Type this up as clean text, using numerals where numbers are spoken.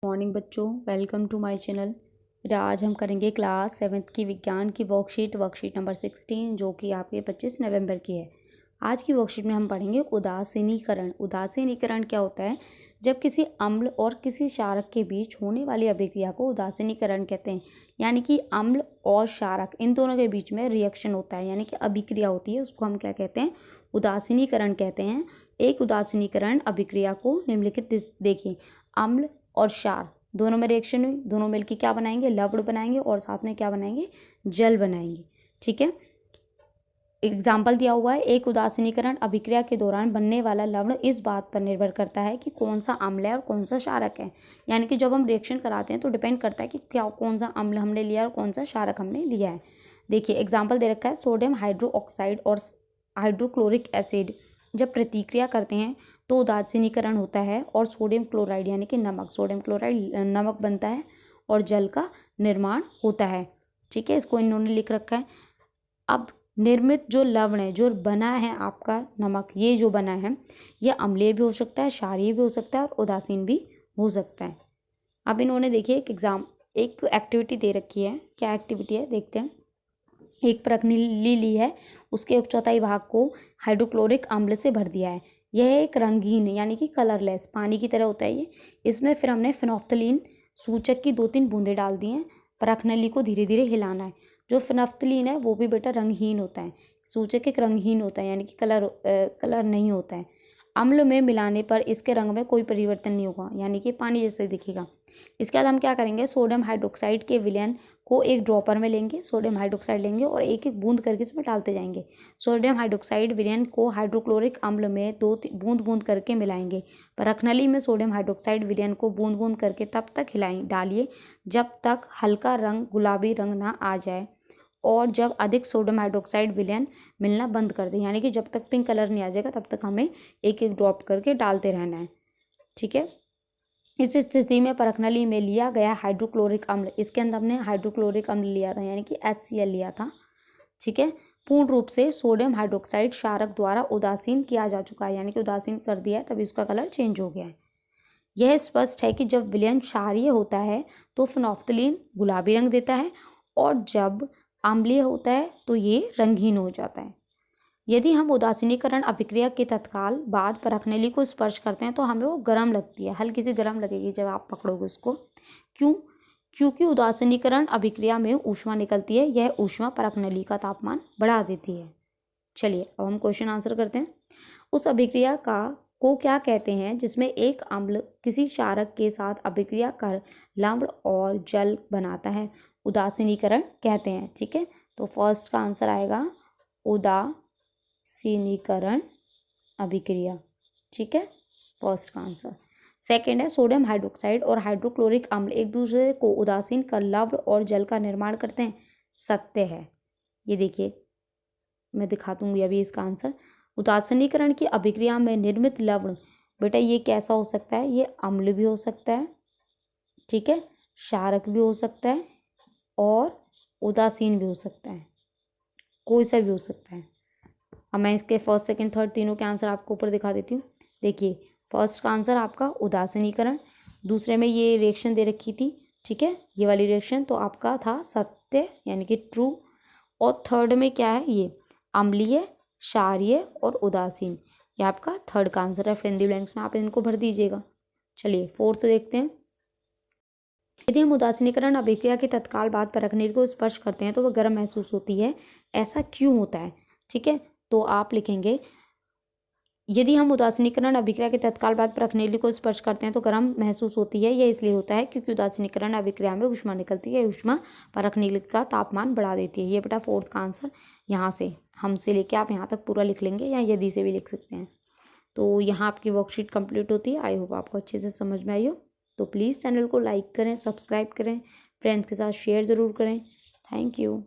Morning बच्चों, welcome to my channel. आज हम करेंगे क्लास 7th की विज्ञान की वर्कशीट नंबर 16 जो कि आपके 25 नवंबर की है। आज की वर्कशीट में हम पढ़ेंगे उदासीनीकरण। उदासीनीकरण क्या होता है? जब किसी अम्ल और किसी क्षारक के बीच होने वाली अभिक्रिया को उदासीनीकरण कहते हैं। यानी कि अम्ल और क्षारक इन दोनों के बीच में रिएक्शन होता है, यानी कि अभिक्रिया होती है, उसको हम क्या कहते हैं? उदासीनीकरण कहते हैं। एक उदासीनीकरण अभिक्रिया को निम्नलिखित देखिए, अम्ल और क्षार दोनों में रिएक्शन हुई, दोनों मिलकर क्या बनाएंगे? लवण बनाएंगे और साथ में क्या बनाएंगे? जल बनाएंगे। ठीक है, एग्जाम्पल दिया हुआ है, एक उदासीनीकरण अभिक्रिया के दौरान बनने वाला लवण इस बात पर निर्भर करता है कि कौन सा अम्ल है और कौन सा क्षारक है। यानी कि जब हम रिएक्शन कराते हैं तो डिपेंड करता है कि क्या कौन सा अम्ल हमने लिया और कौन सा क्षारक हमने लिया है। देखिए एग्जाम्पल दे रखा है, सोडियम हाइड्रोक्साइड और हाइड्रोक्लोरिक एसिड जब प्रतिक्रिया करते हैं तो उदासीनीकरण होता है और सोडियम क्लोराइड यानी कि नमक, सोडियम क्लोराइड नमक बनता है और जल का निर्माण होता है। ठीक है, इसको इन्होंने लिख रखा है। अब निर्मित जो लवण है, जो बना है आपका नमक, ये जो बना है ये अम्लीय भी हो सकता है, क्षारीय भी हो सकता है और उदासीन भी हो सकता है। अब इन्होंने देखिए एक एक्टिविटी दे रखी है। क्या एक्टिविटी है देखते हैं। एक प्रणाली ली है, उसके 1/4 भाग को हाइड्रोक्लोरिक अम्ल से भर दिया है। यह एक रंगहीन यानी कि कलरलेस पानी की तरह होता है ये। इसमें फिर हमने फिनोफ्थलीन सूचक की 2-3 बूंदें डाल दी हैं। प्रणाली को धीरे धीरे हिलाना है। जो फिनोफ्थलीन है वो भी बेटा रंगहीन होता है, सूचक एक रंगहीन होता है यानी कि कलर नहीं होता है। अम्ल में मिलाने पर इसके रंग में कोई परिवर्तन नहीं होगा, यानी कि पानी जैसे दिखेगा। इसके बाद हम क्या करेंगे, सोडियम हाइड्रोक्साइड के विलयन को एक ड्रॉपर में लेंगे, सोडियम हाइड्रोक्साइड लेंगे और एक एक बूंद करके इसमें डालते जाएंगे। सोडियम हाइड्रोक्साइड विलयन को हाइड्रोक्लोरिक अम्ल में 2 बूंद बूंद करके मिलाएंगे। प्रणाली में सोडियम हाइड्रोक्साइड विलयन को बूंद बूंद करके तब तक डालिए जब तक हल्का रंग गुलाबी रंग ना आ जाए और जब अधिक सोडियम हाइड्रोक्साइड विलयन मिलना बंद कर दें, यानी कि जब तक पिंक कलर नहीं आ जाएगा तब तक हमें एक एक ड्रॉप करके डालते रहना है। ठीक है, इस स्थिति में प्रणाली में लिया गया हाइड्रोक्लोरिक अम्ल, इसके अंदर हमने हाइड्रोक्लोरिक अम्ल लिया था यानी कि HCl लिया था। ठीक है, पूर्ण रूप से सोडियम हाइड्रोक्साइड क्षारक द्वारा उदासीन किया जा चुका है, यानी कि उदासीन कर दिया है तभी उसका कलर चेंज हो गया है। यह स्पष्ट है कि जब विलयन क्षारीय होता है तो फिनोफ्थलीन गुलाबी रंग देता है और जब अम्लीय होता है तो ये रंगहीन हो जाता है। यदि हम उदासीनीकरण अभिक्रिया के तत्काल बाद प्रणाली को स्पर्श करते हैं तो हमें वो गर्म लगती है, हल्की सी गर्म लगेगी जब आप पकड़ोगे उसको। क्यों? क्योंकि उदासीनीकरण अभिक्रिया में ऊष्मा निकलती है, यह ऊष्मा प्रणाली का तापमान बढ़ा देती है। चलिए अब हम क्वेश्चन आंसर करते हैं। उस अभिक्रिया को क्या कहते हैं जिसमें एक अम्ल किसी क्षारक के साथ अभिक्रिया कर लवण और जल बनाता है? उदासीनीकरण कहते हैं। ठीक है, तो फर्स्ट का आंसर आएगा उदासीनीकरण अभिक्रिया। ठीक है, फर्स्ट का आंसर। सेकंड है, सोडियम हाइड्रोक्साइड और हाइड्रोक्लोरिक अम्ल एक दूसरे को उदासीन कर लवण और जल का निर्माण करते हैं। सत्य है। ये देखिए मैं दिखा दूंगी अभी इसका आंसर। उदासीनीकरण की अभिक्रिया में निर्मित लवण बेटा ये कैसा हो सकता है? ये अम्ल भी हो सकता है, ठीक है, क्षारक भी हो सकता है और उदासीन भी हो सकता है, कोई सा भी हो सकता है। अब मैं इसके फर्स्ट सेकंड थर्ड तीनों के आंसर आपको ऊपर दिखा देती हूँ। देखिए फर्स्ट का आंसर आपका उदासीनीकरण, दूसरे में ये रिएक्शन दे रखी थी, ठीक है, ये वाली रिएक्शन तो आपका था सत्य यानी कि ट्रू। और थर्ड में क्या है? ये अम्लीय, क्षारीय और उदासीन, ये आपका थर्ड का आंसर है। फ्रेंडली ब्लैंक्स में आप इनको भर दीजिएगा। चलिए फोर्थ देखते हैं। यदि हम उदासीनीकरण अभिक्रिया के तत्काल बाद प्रणाली को स्पर्श करते हैं तो वह गर्म महसूस होती है, ऐसा क्यों होता है? ठीक है, तो आप लिखेंगे यदि हम उदासीनीकरण अभिक्रिया के तत्काल बाद प्रणाली को स्पर्श करते हैं तो गर्म महसूस होती है। यह इसलिए होता है क्योंकि उदासीनीकरण अभिक्रिया में ऊष्मा निकलती है, ऊष्मा प्रणाली का तापमान बढ़ा देती है। ये बेटा फोर्थ का आंसर यहाँ से हमसे लेके आप यहाँ तक पूरा लिख लेंगे या यदि से भी लिख सकते हैं। तो यहाँ आपकी वर्कशीट कंप्लीट होती है। आई होप आपको अच्छे से समझ में आई हो। तो प्लीज़ चैनल को लाइक करें, सब्सक्राइब करें, फ्रेंड्स के साथ शेयर ज़रूर करें। Thank you.